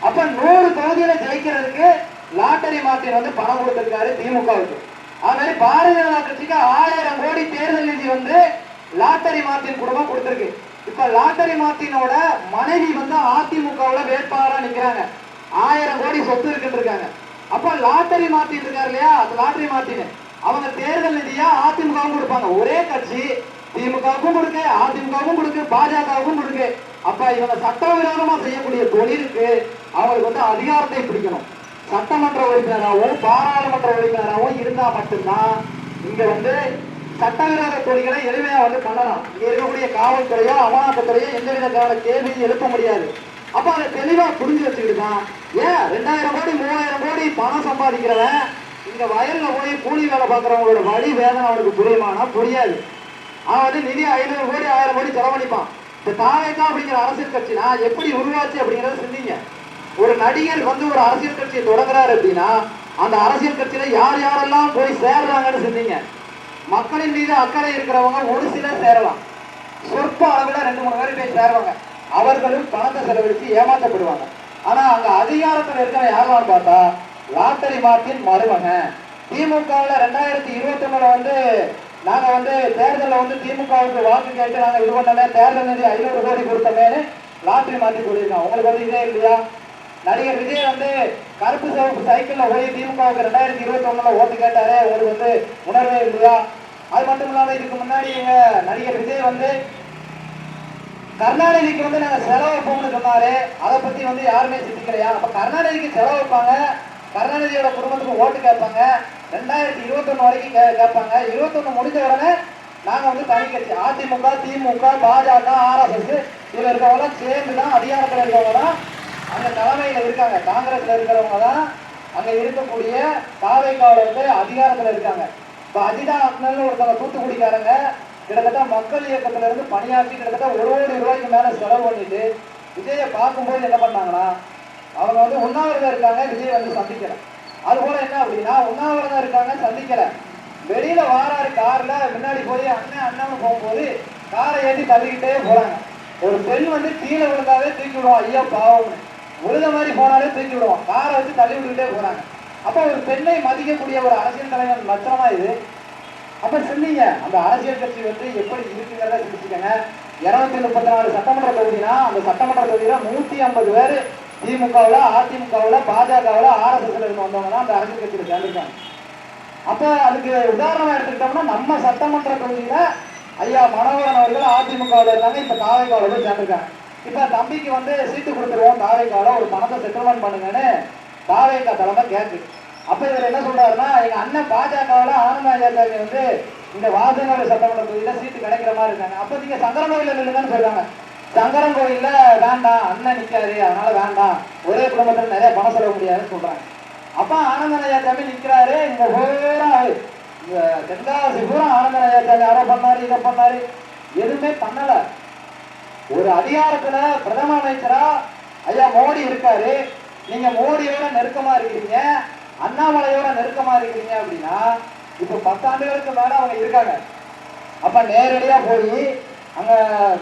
அப்ப 100 தொகுதியில ஜெயிக்கிறதுக்கு லாட்டரி மார்டின் வந்து பணம் கொடுத்திருக்காரு திமுகவுக்கு. அது மாதிரி பாரதிய ஜனதா கட்சிக்கு 1000 கோடி தேர்தல் நிதி வந்து லாட்டரி மார்டின் குடும்பம் கொடுத்திருக்கு. இப்ப லாட்டரி மார்டினோட மனைவி வந்து அதிமுகவுல வேட்பாளரா நிக்கிறாங்க. 1000 கோடி சொத்து இருக்குன்னு இருக்காங்க. அப்ப லாட்டரி மார்டின் இருக்காரு இல்லையா, அந்த லாட்டரி மார்டின் அவங்க தேர்தல் நிதியா அதிமுகவும் கொடுப்பாங்க. ஒரே கட்சி திமுகவுக்கும் கொடுக்க, அதிமுகவும் கொடுக்க, பாஜகவுக்கும் கொடுக்க. அப்ப இவங்க சட்டவிரோதமா செய்யக்கூடிய தொழிலுக்கு அவங்களுக்கு வந்து அதிகாரத்தை பிடிக்கணும். சட்டமன்ற உறுப்பினராகவும் பாராளுமன்ற உறுப்பினராகவும் இருந்தா மட்டும்தான் இங்க வந்து சட்டவிரோத தொழில்களை எளிமையா வந்து பண்ணலாம். இங்க இருக்கக்கூடிய காவல்துறையோ அமலாக்கத்துறையோ எந்த விதமான கேள்வியும் எழுப்ப முடியாது. அப்ப அதை தெளிவா புரிஞ்சு வச்சுக்கிட்டுதான் ஏன் 2000 கோடி 3000 கோடி பணம் சம்பாதிக்கிறவன் இங்க வயல்ல போய் கூலி வேலை பார்க்கறவங்களோட வழி வேதனை அவனுக்கு புரியுமானா புரியாது. அவன் வந்து நிதி 500 கோடி 1000 கோடி செலவழிப்பான். இந்த தாவேக்கா அப்படிங்கிற அரசியல் கட்சினா எப்படி உருவாச்சு அப்படிங்கறத சிந்திங்க. ஒரு நடிகர் வந்து ஒரு அரசியல் கட்சியை தொடங்குறாரு அப்படின்னா அந்த அரசியல் கட்சியில யார் யாரெல்லாம் போய் சேர்றாங்கன்னு சிந்திங்க. மக்களின் மீது அக்கறை இருக்கிறவங்க ஒரு சிலர் சேரலாம், சொற்ப அளவுல 2-3 பேர் போய் சேருவாங்க. அவர்களும் பணத்தை செலவழித்து ஏமாற்றப்படுவாங்க. ஆனா அங்க அதிகாரத்துல இருக்கிற யாரெல்லாம் பார்த்தா லாட்டரி மார்டின் மருமகன். திமுகவில் 2021 வந்து நாங்க வந்து தேர்தலில் வந்து திமுகவுக்கு வாக்கு கேட்டு நாங்க இது பண்ணல, தேர்தல் நிதி 500 கோடி கொடுத்தோமேனு லாட்டரி மாற்றி கொடுத்துருக்கோம். உங்களுக்கு வந்து இதே இல்லையா? நடிகர் விஜய் வந்து கருப்பு சிவப்பு சைக்கிள்ல போய் திமுகவுக்கு 2021 ஓட்டு கேட்டாரு. உங்களுக்கு வந்து உணர்வே இல்லையா? அது மட்டும் இல்லாம இதுக்கு முன்னாடி எங்க நடிகர் விஜய் வந்து கருணாநிதிக்கு வந்து நாங்க செலவு வைப்போம்னு சொன்னாரு. அதை பத்தி வந்து யாருமே சிந்திக்கலையா? அப்ப கருணாநிதிக்கு செலவு வைப்பாங்க, கருணாநிதியோட குடும்பத்துக்கு ஓட்டு கேட்பாங்க, 2021 வரைக்கும் கேட்பாங்க. 21 முடிஞ்ச உடனே நாங்க வந்து தனி கட்சி அதிமுக, திமுக, பாஜக, RSS இதுல இருக்கவங்க சேர்ந்துதான் அதிகாரத்துல இருக்கவங்க தான் அங்க தலைமையில இருக்காங்க. காங்கிரஸ்ல இருக்கிறவங்க தான் அங்க இருக்கக்கூடிய தாவேக்காவில வந்து அதிகாரத்துல இருக்காங்க. இப்ப அஜிதா அக்னல் ஒருத்தவங்க தூத்துக்குடிக்காரங்க கிட்டத்தட்ட மக்கள் இயக்கத்துல இருந்து பணியாற்றி கிட்டத்தட்ட 1 கோடி ரூபாய்க்கு மேல செலவு பண்ணிட்டு விஜயை பார்க்கும்போது என்ன பண்ணாங்கன்னா அவங்க வந்து உண்ணாவிரதம் இருக்காங்க, விஜய் வந்து சந்திக்கல. அது போல என்ன அப்படின்னா உண்ணாவிரதம் இருக்காங்க, சந்திக்கல. வெளியில வாராரு கார்ல, முன்னாடி போய் அண்ணன் அண்ணன்னு போகும்போது காரை ஏற்றி தள்ளிக்கிட்டே போறாங்க. ஒரு பெண் வந்து கீழே விழுந்தாவே தூக்கி விடுவோம், ஐயா பாவம்னு. விழுத மாதிரி போனாலே தூக்கி விடுவோம், காரை வச்சு தள்ளி விட்டுக்கிட்டே போறாங்க. அப்ப ஒரு பெண்ணை மதிக்கக்கூடிய ஒரு அரசியல் தலைவர் லட்சணமா இது. அப்ப சொன்னீங்க அந்த அரசியல் கட்சி வந்து எப்படி இருக்குங்கிறத சிந்திச்சுக்கங்க. 234 சட்டமன்ற தொகுதினா அந்த சட்டமன்ற தொகுதியில 150 பேர் திமுகவுல, அதிமுகவுல, பாஜகவுல, RSSல இருந்து வந்தவங்க தான் அந்த அரசியல் கட்சியில சேர்ந்திருக்காங்க. அப்ப அதுக்கு உதாரணமா எடுத்துக்கிட்டோம்னா நம்ம சட்டமன்ற தொகுதியில ஐயா மனோகரன் அவர்கள் அதிமுகவில் இருந்தாங்க, இப்ப தாவேக்காவில போய் சேர்ந்திருக்காங்க. இப்ப தம்பிக்கு வந்து சீட்டு கொடுத்துருவோம் தாவேக்காவில, ஒரு பணத்தை செட்டில்மெண்ட் பண்ணுங்கன்னு தாவேக்கா தலைமை கேட்கு. அப்ப இவர் என்ன சொல்றாருன்னா, எங்க அண்ணன் பாஜகவுல ஆனந்த ஐயாச்சாமி வந்து இந்த வாசனூர் சட்டமன்ற தொகுதியில சீட்டு கிடைக்கிற மாதிரி இருக்காங்க. அப்ப நீங்க சங்கரன் கோயில நில்லுங்கன்னு சொல்றாங்க. சங்கரன் கோயில்ல வேண்டாம், அண்ணன் நிக்காரு, அதனால வேண்டாம், ஒரே குடும்பத்துல நிறைய பணம் செலவு முடியாதுன்னு சொல்றாங்க. அப்ப ஆனந்தன் ஐயாச்சாமி நிக்கிறாரு, இங்க பூரா தென்காசி பூரா ஆனந்தன் ஐயாச்சாமி யாரோ பண்ணாரு, இதை பண்ணாரு, எதுவுமே பண்ணல. ஒரு அதிகாரத்துல பிரதம அமைச்சரா ஐயா மோடி இருக்காரு, நீங்க மோடியோட நெருக்கமா இருக்கிறீங்க, அண்ணாமலையோட நெருக்கமா இருக்கிறீங்க அப்படின்னா இப்ப 10 ஆண்டுகளுக்கு மேல அவங்க இருக்காங்க. அப்ப நேரடியா போய் அங்க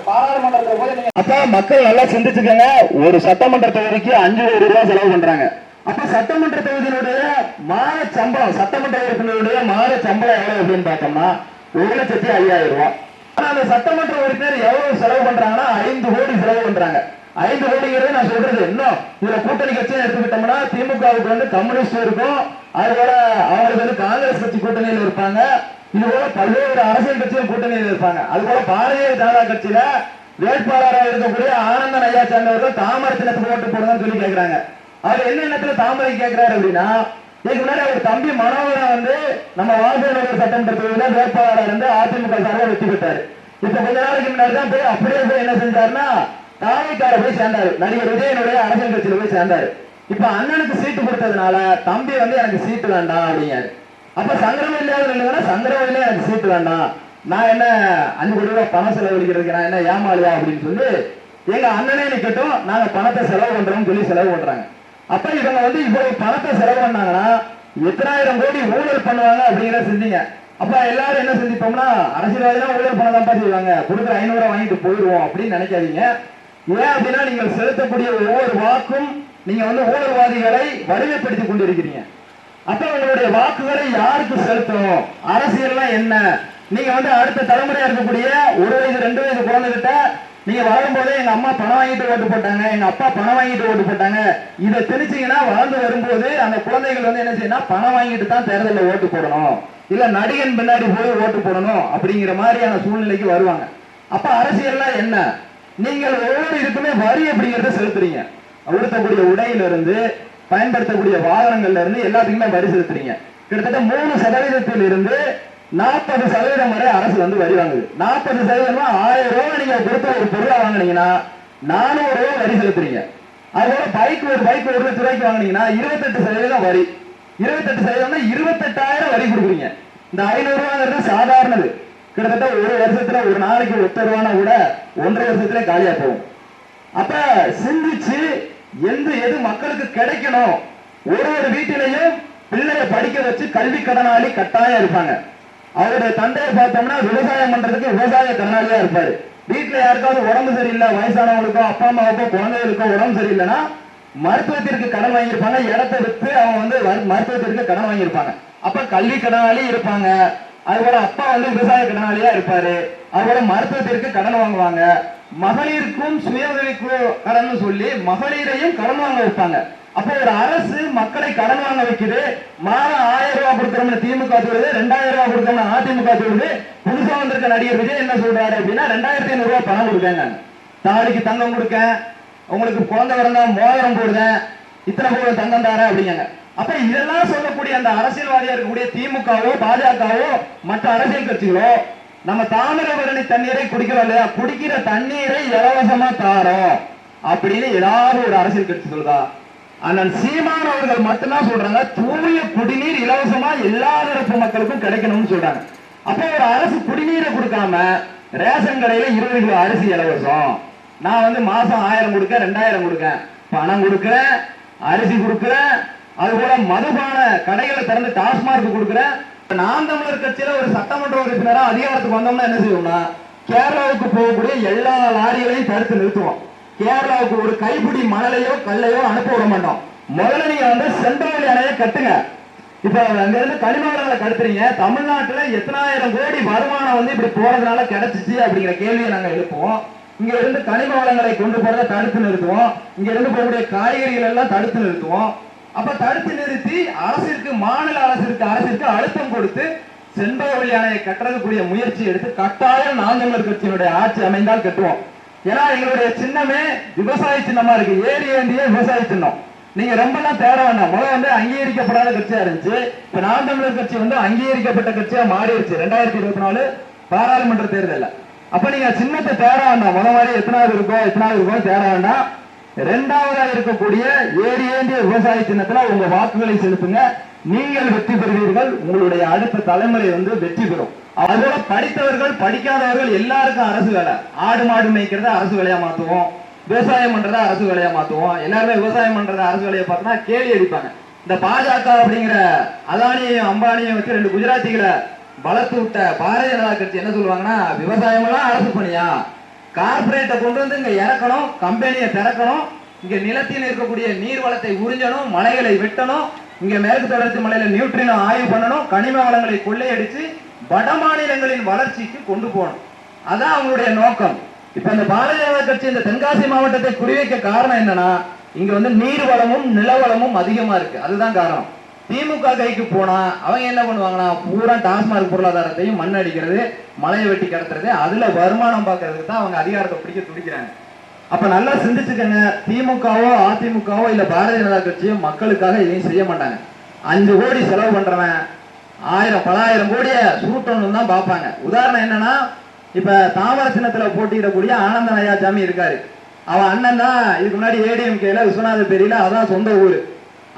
பாராளுமன்றத்துல போய் நீங்க அப்ப மக்கள் நல்லா சிந்திச்சுக்கங்க. ஒரு சட்டமன்ற தொகுதிக்கு 5 கோடி ரூபாய் செலவு பண்றாங்க. அப்ப சட்டமன்ற தொகுதியினுடைய மாத சம்பளம், சட்டமன்ற உறுப்பினருடைய மாத சம்பளம் எவ்வளவு அப்படின்னு பார்த்தோம்னா 1,05,000 ரூபாய். ஆனா அந்த சட்டமன்ற உறுப்பினர் எவ்வளவு செலவு பண்றாங்கன்னா 5 கோடி செலவு பண்றாங்க. 5 கோடிங்கிறது நான் சொல்றது இன்னும் இதுல கூட்டணி கட்சியை எடுத்துக்கிட்டோம்னா திமுகவுக்கு வந்து கம்யூனிஸ்ட் இருக்கும், அதுபோல அவங்களுக்கு வந்து காங்கிரஸ் கட்சி கூட்டணியில் இருப்பாங்க, இது போல பல்வேறு அரசியல் கட்சிகள் கூட்டணியில் இருப்பாங்க. அது போல பாரதிய ஜனதா கட்சியில வேட்பாளராக இருக்கக்கூடிய ஆனந்தன் ஐயாச்சாமி அவர்கள் தாமரை சின்னத்துக்கு ஓட்டு போடுங்கன்னு சொல்லி கேட்கிறாங்க. அவர் என்ன எண்ணத்துல தாமரை கேட்கிறாரு அப்படின்னா, இதுக்கு முன்னாடி அவர் தம்பி மனோகரன் வந்து நம்ம வாசனூர் சட்டமன்ற தொகுதியில வேட்பாளராக இருந்து அதிமுக சார்பாக வெற்றி பெற்றாரு. இப்ப கொஞ்ச நாளைக்கு முன்னாடி தான் போய் அப்படியே போய் என்ன செஞ்சாருன்னா தாவைக்கார போய் சேர்ந்தாரு, நடிகர் விஜயனுடைய அரசியல் கட்சியில போய் சேர்ந்தாரு. இப்ப அண்ணனுக்கு சீட்டு கொடுத்ததுனால தம்பி வந்து எனக்கு சீட்டு வேண்டாம் அப்படிங்காரு. அப்ப சங்கரவம் இல்லாத இல்லைன்னா சங்கரவல்ல எனக்கு சீட்டு வேண்டாம், நான் என்ன 5 கோடி ரூபாய் பணம் செலவழிக்கிறதுக்கு நான் என்ன ஏமாளியா அப்படின்னு சொல்லி எங்க அண்ணனே நிக்கட்டும், நாங்க பணத்தை செலவு பண்றோம்னு சொல்லி செலவு பண்றாங்க. அப்ப இவங்க வந்து இவ்வளவு பணத்தை செலவு பண்ணாங்கன்னா எத்தனாயிரம் கோடி ஊழல் பண்ணுவாங்க அப்படிங்கிறத செஞ்சீங்க. அப்ப எல்லாரும் என்ன செஞ்சுப்போம்னா அரசியல்வாதிலாம் ஊழல் பண்ண தான் செய்வாங்க, கொடுக்குற 500 வாங்கிட்டு போயிடுவோம் அப்படின்னு நினைக்காதீங்க. ஏன் அப்படின்னா நீங்கள் செலுத்தக்கூடிய ஒவ்வொரு வாக்கும் நீங்க வந்து ஊழல்வாதிகளை வலிமைப்படுத்திக் கொண்டிருக்கிறீங்க. அப்ப உங்களுடைய வாக்குகளை யாருக்கு செலுத்தணும், அரசியல்லாம் என்ன, நீங்க வந்து அடுத்த தலைமுறையா இருக்கக்கூடிய 1 வயது 2 வயது குழந்தைகிட்ட நீங்க வளரும் போதே எங்க அம்மா பணம் வாங்கிட்டு ஓட்டு போட்டாங்க, எங்க அப்பா பணம் வாங்கிட்டு ஓட்டு போட்டாங்க, இதை திணிச்சீங்கன்னா வளர்ந்து வரும்போது அந்த குழந்தைகள் வந்து என்ன செய்யணும், பணம் வாங்கிட்டு தான் தேர்தலில் ஓட்டு போடணும், இல்ல நடிகன் பின்னாடி போய் ஓட்டு போடணும் அப்படிங்கிற மாதிரியான சூழ்நிலைக்கு வருவாங்க. அப்ப அரசியல்லாம் என்ன, நீங்கள் ஒவ்வொரு இதுக்குமே வரி அப்படிங்கறத செலுத்துறீங்க. உடுத்தக்கூடிய உடையில இருந்து பயன்படுத்தக்கூடிய வாகனங்கள்ல இருந்து எல்லாத்துக்குமே வரி செலுத்துறீங்க. கிட்டத்தட்ட 3% இருந்து 40% வரை அரசு வந்து வரி வாங்குது. 40% 1000 ரூபாய் நீங்க கொடுத்த ஒரு பொருளை வாங்கினீங்கன்னா 400 ரூபாய் வரி செலுத்துறீங்க. அதுபோல ஒரு பைக் 1 லட்சம் ரூபாய்க்கு வாங்கினீங்கன்னா 28% வரி. 28% 28,000 வரி கொடுக்குறீங்க. இந்த 500 ரூபாங்கிறது சாதாரணது. கிட்டத்தட்ட ஒரு வருஷத்துல ஒரு நாளைக்கு 8 ரூபானா கூட 1.5 வருஷத்துல காலியா போகும். அப்ப சிந்திச்சு எது மக்களுக்கு கிடைக்கணும். ஒரு வீட்டிலையும் பிள்ளைய படிக்க வச்சு கல்வி கடனாளி கட்டாயம் இருப்பாங்க. அவருடைய தந்தையை பார்த்தோம்னா விவசாயம் பண்றதுக்கு விவசாய கடனாளியா இருப்பாரு. வீட்டுல யாருக்காவது உடம்பு சரியில்லை, வயசானவங்களுக்கோ அப்பா அம்மாவுக்கோ குழந்தைகளுக்கோ உடம்பு சரியில்லைன்னா மருத்துவத்திற்கு கடன் வாங்கியிருப்பாங்க. இடத்தை விற்று அவங்க வந்து மருத்துவத்திற்கு கடன் வாங்கியிருப்பாங்க. அப்ப கல்வி கடனாளி இருப்பாங்க. அதுபோல அப்பா வந்து விவசாய கடனாளியா இருப்பாரு. அதுபோல மருத்துவத்திற்கு கடன் வாங்குவாங்க. மகளிருக்கும் சுய உதவி கடன் சொல்லி மகளிரையும் கடன் வாங்க வைப்பாங்க. அப்ப ஒரு அரசு மக்களை கடன் வாங்க வைக்குது. மாதம் 1000 ரூபாய் கொடுக்கறோம்னு திமுக சொல்லுது, 2000 ரூபாய் கொடுக்கணும்னு அதிமுக சொல்லுது. புதுசா வந்திருக்க நடிகர் விஜய் என்ன சொல்றாரு அப்படின்னா 2500 ரூபாய் பணம் கொடுக்கேங்க, தாலிக்கு தங்கம் கொடுக்க, உங்களுக்கு குழந்தை பிறந்தா மோதிரம் போடுதேன், இத்தனை போல தங்கம் தார அப்படிங்க. அப்ப இதெல்லாம் சொல்லக்கூடிய அந்த அரசியல்வாதியா இருக்கக்கூடிய திமுகவோ பாஜகவோ மற்ற அரசியல் கட்சிகளோ நம்ம தாமிரபரணி தண்ணீரை குடிக்கிறோம் இல்லையா, குடிக்கிற தண்ணீரை இலவசமா தாரோம் அப்படின்னு ஏதாவது ஒரு அரசியல் கட்சி சொல்லுதா? அண்ணன் சீமான் அவர்கள் மட்டும்தான் சொல்றாங்க தூய குடிநீர் இலவசமா எல்லா தரப்பு மக்களுக்கும் கிடைக்கணும்னு சொல்றாங்க. அப்ப ஒரு அரசு குடிநீரை கொடுக்காம ரேஷன் கடையில 20 கிலோ அரிசி இலவசம், நான் வந்து மாசம் 1000 கொடுக்க 2000 கொடுக்க, பணம் கொடுக்கிறேன், அரிசி கொடுக்கிறேன், அதுபோல மதுபான கடைகளை திறந்து டாஸ்மார்க் கொடுக்கிறேன். நாம் தமிழர் கட்சியில ஒரு சட்டமன்ற உறுப்பினரா அதிகாரத்துக்கு வந்தோம்னா என்ன செய்வோம்னா கேரளாவுக்கு போகக்கூடிய எல்லா லாரிகளையும் தடுத்து நிறுத்துவோம். கேரளாவுக்கு ஒரு கைப்பிடி மணலையோ கல்லையோ அனுப்ப விட மாட்டோம். முதல்ல நீங்க வந்து சென்ட்ரல் அணையை கட்டுங்க, இப்ப அங்க இருந்து கனிம வளங்களை கடத்துறீங்க, தமிழ்நாட்டுல எத்தனாயிரம் கோடி வருமானம் வந்து இப்படி போறதுனால கிடைச்சிச்சு அப்படிங்கிற கேள்வியை நாங்க எழுப்புவோம். இங்க இருந்து கனிம வளங்களை கொண்டு போறதை தடுத்து நிறுத்துவோம், இங்க இருந்து போகக்கூடிய காய்கறிகள் எல்லாம் தடுத்து நிறுத்துவோம். அப்ப தடுத்து நிறுத்தி அரசிற்கு, மாநில அரசிற்கு அழுத்தம் கொடுத்து செண்பகவல்லி அணையை கட்டுறதுக்குரிய முயற்சி எடுத்து கட்டாயம் நாம் தமிழர் கட்சியினுடைய ஆட்சி அமைந்தால் கட்டுவோம். ஏன்னா எங்களுடைய சின்னமே விவசாய சின்னமா இருக்கு, ஏரி ஏந்திய விவசாய சின்னம். நீங்க ரொம்ப எல்லாம் தேட வேண்டாம். முதல்ல வந்து அங்கீகரிக்கப்படாத கட்சியா இருந்துச்சு, இப்ப நாம் தமிழர் கட்சி வந்து அங்கீகரிக்கப்பட்ட கட்சியா மாறிடுச்சு 2024 பாராளுமன்ற தேர்தல். அப்ப நீங்க சின்னத்தை தேட வேண்டாம், முத மாதிரி எத்தனாவது இருக்கோ தேட வேண்டாம். இரண்டாவதா இருக்கக்கூடிய ஏரி ஏந்திய விவசாய சின்னத்துல உங்க வாக்குகளை செலுத்துங்க, நீங்கள் வெற்றி பெறுவீர்கள், உங்களுடைய அடுத்த தலைமுறை வந்து வெற்றி பெறும். அதுபோல படித்தவர்கள் படிக்காதவர்கள் எல்லாருக்கும் அரசு வேலை. ஆடு மாடு மேய்க்கிறத அரசு வேலையா மாத்துவோம், விவசாயம் பண்றத அரசு வேலையா மாத்துவோம். எல்லாருமே விவசாயம் பண்றத அரசு வேலையை பார்த்தா கேள்வி அடிப்பாங்க. இந்த பாஜக அப்படிங்கிற அதானியையும் அம்பானியும் வச்சு 2 குஜராத்திகளை வளர்த்து விட்ட பாரதிய ஜனதா கட்சி என்ன சொல்லுவாங்கன்னா, விவசாயம் எல்லாம் அரசு பணியா, கார்பரேட்டை கொண்டு வந்து இங்க இறக்கணும், கம்பெனியை திறக்கணும், இங்க நிலத்தில் இருக்கக்கூடிய நீர் வளத்தை உறிஞ்சணும், மலைகளை வெட்டணும், இங்க மேற்கு தொடர்ச்சி மலையில நியூட்ரினோ ஆய்வு பண்ணணும், கனிம வளங்களை கொள்ளையடிச்சு வட மாநிலங்களின் வளர்ச்சிக்கு கொண்டு போகணும். அதான் அவங்களுடைய நோக்கம். இப்ப இந்த பாரதிய ஜனதா கட்சி இந்த தென்காசி மாவட்டத்தை குறிவைக்க காரணம் என்னன்னா, இங்க வந்து நீர் வளமும் நிலவளமும் அதிகமா இருக்கு, அதுதான் காரணம். திமுக கைக்கு போனா அவங்க என்ன பண்ணுவாங்கன்னா, பூரா டாஸ்மாக் பொருளாதாரத்தையும் மண் அடிக்கிறது, மலையை வெட்டி கடத்துறது, அதுல வருமானம் பார்க்கறதுக்கு தான் அவங்க அதிகாரத்தை பிடிக்க துடிக்கிறாங்க. அப்ப நல்லா சிந்திச்சுக்கங்க, திமுகவோ அதிமுகவோ இல்ல பாரதிய ஜனதா கட்சியோ மக்களுக்காக எதையும் செய்ய மாட்டாங்க. 5 கோடி செலவு பண்றவன் 1000 பலாயிரம் கோடிய சுருட்டணும் தான் பார்ப்பாங்க. உதாரணம் என்னன்னா, இப்ப தாமர சின்னத்துல போட்டியிடக்கூடிய ஆனந்த நயாசாமி இருக்காரு, அவன் அண்ணன் தான் இதுக்கு முன்னாடி ஏடிஎம்கேல விஸ்வநாத பெரியல, அதான் சொந்த ஊரு.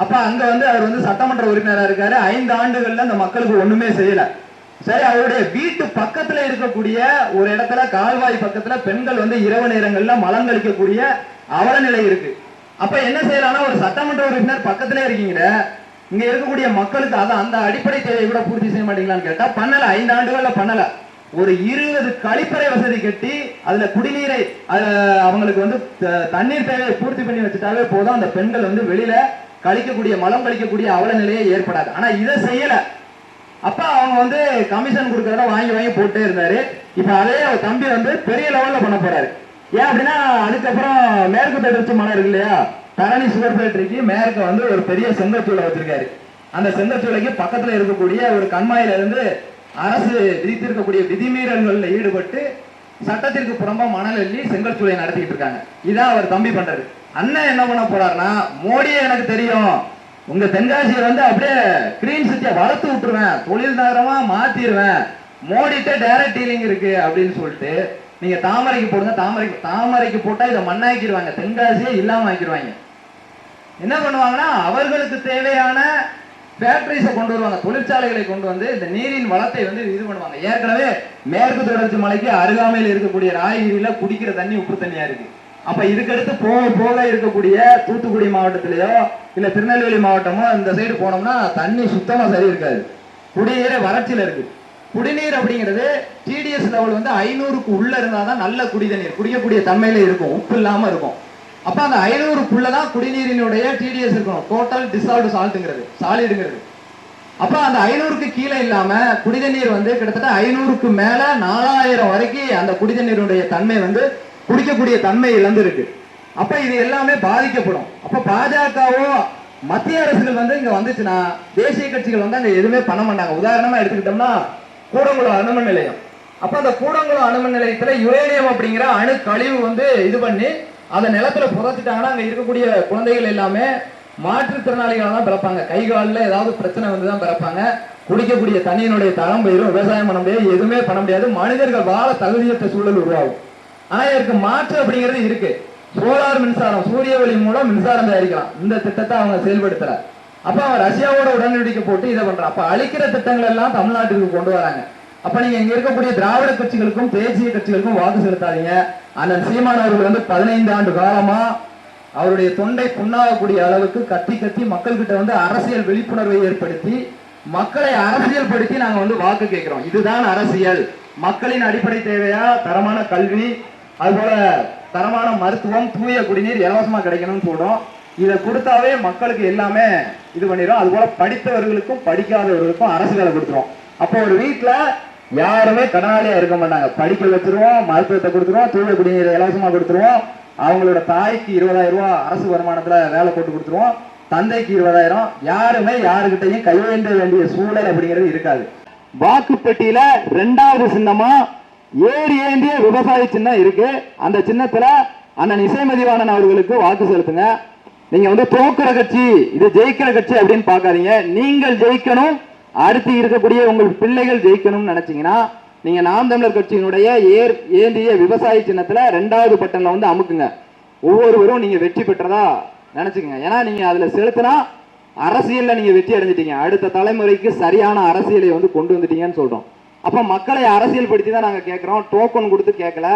அப்ப அங்க வந்து அவர் வந்து சட்டமன்ற உறுப்பினரா இருக்காரு, 5 ஆண்டுகள்ல அந்த மக்களுக்கு ஒண்ணுமே செய்யல. சரி, அவருடைய வீட்டு பக்கத்துல இருக்கக்கூடிய ஒரு இடத்துல கால்வாய் பக்கத்துல பெண்கள் வந்து இரவு நேரங்கள்ல மலங்கழிக்கக்கூடிய அவல நிலை இருக்கு. அப்ப என்ன செய்யலாம்னா, ஒரு சட்டமன்ற உறுப்பினர் பக்கத்திலே இருக்கீங்க, இங்க இருக்கக்கூடிய மக்களுக்கு அந்த அடிப்படை தேவையை கூட பூர்த்தி செய்ய மாட்டீங்களான்னு கேட்டா பண்ணல. 5 ஆண்டுகள்ல பண்ணல. ஒரு 20 கழிப்பறை வசதி கட்டி அதுல குடிநீரை அவங்களுக்கு வந்து தண்ணீர் தேவையை பூர்த்தி பண்ணி வச்சுட்டாவே போதும், அந்த பெண்கள் வந்து வெளியில கழிக்கக்கூடிய மலம் கழிக்கக்கூடிய அவல நிலையே ஏற்படாது. ஆனா இதை செய்யல. அப்ப அவங்க வந்து கமிஷன் கொடுக்கறத வாங்கி போட்டே இருந்தாரு. இப்ப அதே தம்பி வந்து பெரிய லெவல்ல பண்ண போறாரு. ஏன் அப்படின்னா, அதுக்கப்புறம் மேற்கு தொடர்ச்சி மலை இருக்கு இல்லையா, தரணி சுகர் ஃபேக்டரிக்கு மேற்கு வந்து ஒரு பெரிய செங்கற்சூளை வச்சிருக்காரு. அந்த செங்கற்சூளைக்கு பக்கத்துல இருக்கக்கூடிய ஒரு கண்மாயில இருந்து அரசு விதித்திருக்கக்கூடிய விதிமீறல்கள்ல ஈடுபட்டு சட்டத்திற்கு புறம்பா மணல் அள்ளி செங்கற்சூளை நடத்திட்டு இருக்காங்க. இதான் அவர் தம்பி பண்றது. அண்ணன் என்ன பண்ண போறாருன்னா, மோடியே எனக்கு தெரியும், உங்க தென்காசியை வந்து அப்படியே கிரீன் சிட்டியை வளர்த்து விட்டுருவேன், தொழில் நகரமா மாத்திடுவேன், மோடிட்ட டைரக்ட் டீலிங் இருக்கு அப்படின்னு சொல்லிட்டு நீங்க தாமரைக்கு போடுங்க, தாமரைக்கு போட்டா இதை மண்ணாக்கிடுவாங்க, தென்காசியே இல்லாம ஆக்கிடுவாங்க. என்ன பண்ணுவாங்கன்னா, அவர்களுக்கு தேவையான ஃபேக்டரிஸை கொண்டு வருவாங்க, தொழிற்சாலைகளை கொண்டு வந்து இந்த நீரின் வளத்தை வந்து இது பண்ணுவாங்க. ஏற்கனவே மேற்கு தொடர்ச்சி மலைக்கு அருகாமையில் இருக்கக்கூடிய ராயகிரியில குடிக்கிற தண்ணி உப்பு தண்ணியா இருக்கு. அப்ப இதுக்கடுத்து போக இருக்கக்கூடிய தூத்துக்குடி மாவட்டத்திலேயோ இல்ல திருநெல்வேலி மாவட்டமோ இந்த சைடு போனோம்னா தண்ணி சுத்தமா சரி இருக்காது, குடிநீரே வறட்சியில இருக்கு. குடிநீர் அப்படிங்கிறது டிடிஎஸ் லெவல் வந்து 500க்கு உள்ள இருந்தாதான் நல்ல குடிநீர் குடிக்கக்கூடிய தன்மையில இருக்கும், உப்பு இல்லாம இருக்கும். அப்ப அந்த 500க்குள்ளதான் குடிநீரினுடைய டிடிஎஸ் இருக்கணும், டோட்டல் டிசால்வ்டு சால்ட்டுங்கிறது, சாலிடுங்கிறது. அப்ப அந்த 500க்கு கீழே இல்லாம குடிநீர் வந்து கிட்டத்தட்ட 500க்கு மேல 4000 வரைக்கும் அந்த குடிநீருடைய தன்மை வந்து குடிக்கக்கூடிய தன்மை இழந்து இருக்கு. அப்ப இது எல்லாமே பாதிக்கப்படும். அப்ப பாஜகவோ மத்திய அரசுகள் வந்து இங்க வந்துச்சுன்னா தேசிய கட்சிகள் வந்து அங்க எதுவுமே பண்ண மாட்டாங்க. உதாரணமா எடுத்துக்கிட்டோம்னா கூடங்குளம் அணுமின் நிலையம். அப்ப அந்த கூடங்குளம் அணுமின் நிலையத்துல யுரேனியம் அப்படிங்கிற அணு கழிவு வந்து இது பண்ணி அதை நிலத்துல புதைச்சிட்டாங்கன்னா அங்க இருக்கக்கூடிய குழந்தைகள் எல்லாமே மாற்றுத்திறனாளிகள் தான் பிறப்பாங்க, கை காலில் ஏதாவது பிரச்சனை வந்து தான் பிறப்பாங்க, குடிக்கக்கூடிய தண்ணியினுடைய தரம் போயிடும், விவசாயம் பண்ண முடியாது, எதுவுமே பண்ண முடியாது, மனிதர்கள் வாழ தகுதியற்ற சூழல் உருவாகும். ஆனா இதற்கு மாற்று அப்படிங்கிறது இருக்கு. சோலார் மின்சாரம், சூரிய ஒளி மூலம் மின்சாரம் தயாரிக்கலாம். இந்த திட்டத்தை அவங்க செயல்படுத்தல. அப்ப அவன் ரஷ்யாவோட உடனடிக்கை போட்டு இதை பண்றான். அப்ப அழிக்கிற திட்டங்கள் எல்லாம் தமிழ்நாட்டுக்கு கொண்டு வராங்க. அப்ப நீங்க இங்க இருக்கக்கூடிய திராவிட கட்சிகளுக்கும் தேசிய கட்சிகளுக்கும் வாக்கு செலுத்தாதீங்க. அண்ணன் சீமான் அவர்கள் வந்து 15 ஆண்டு காலமா அவருடைய தொண்டை புண்ணாகக்கூடிய அளவுக்கு கத்தி மக்கள் கிட்ட வந்து அரசியல் விழிப்புணர்வை ஏற்படுத்தி மக்களை அரசியல் படுத்தி நாங்க வந்து வாக்கு கேட்கிறோம். இதுதான் அரசியல். மக்களின் அடிப்படை தேவையா தரமான கல்வி, அதுபோல தரமான மருத்துவம், தூய குடிநீர் இலவசமா கிடைக்கணும்னு சொல்றோம். இதை கொடுத்தாவே மக்களுக்கு எல்லாமே இது பண்ணிடும். அது போல படித்தவர்களுக்கும் படிக்காதவர்களுக்கும் அரசு வேலை கொடுத்துரும். அப்போ ஒரு வீட்டுல யாருமே கடனாளியா இருக்க மாட்டாங்க. படிக்க வச்சிருவோம், மருத்துவத்தை கொடுத்துருவோம், தூய குடிநீரை இலவசமா கொடுத்துருவோம், அவங்களோட தாய்க்கு 20,000 ரூபாய் அரசு வருமானத்துல வேலை போட்டு கொடுத்துருவோம், தந்தைக்கு 20,000. யாருமே யாருக்கிட்டையும் கையேந்த வேண்டிய சூழல் அப்படிங்கிறது இருக்காது. வாக்குப்பெட்டியில 2வது சின்னமா ஏர் ஏந்திய விவசாய சின்னம் இருக்கு. அந்த சின்னத்துல அண்ணன் இசைமதிவாணன் அவர்களுக்கு வாக்கு செலுத்துங்க. நீங்க வந்து தோக்குற கட்சி, இது ஜெயிக்கிற கட்சி அப்படின்னு பாக்காதீங்க. நீங்கள் ஜெயிக்கணும், அடுத்து இருக்கக்கூடிய உங்கள் பிள்ளைகள் ஜெயிக்கணும்னு நினைச்சீங்கன்னா நீங்க நாம் தமிழர் கட்சியினுடைய ஏர் ஏந்திய விவசாய சின்னத்துல 2வது பட்டன்ல வந்து அமுக்குங்க. ஒவ்வொருவரும் நீங்க வெற்றி பெற்றதா நினைச்சுங்க. ஏன்னா நீங்க அதுல செலுத்தினா அரசியல்ல நீங்க வெற்றி அடைஞ்சிட்டீங்க, அடுத்த தலைமுறைக்கு சரியான அரசியலை வந்து கொண்டு வந்துட்டீங்கன்னு சொல்றோம். அப்ப மக்களை அரசியல் படுத்தி தான் நாங்க கேட்கிறோம், டோக்கன் கொடுத்து கேட்கல.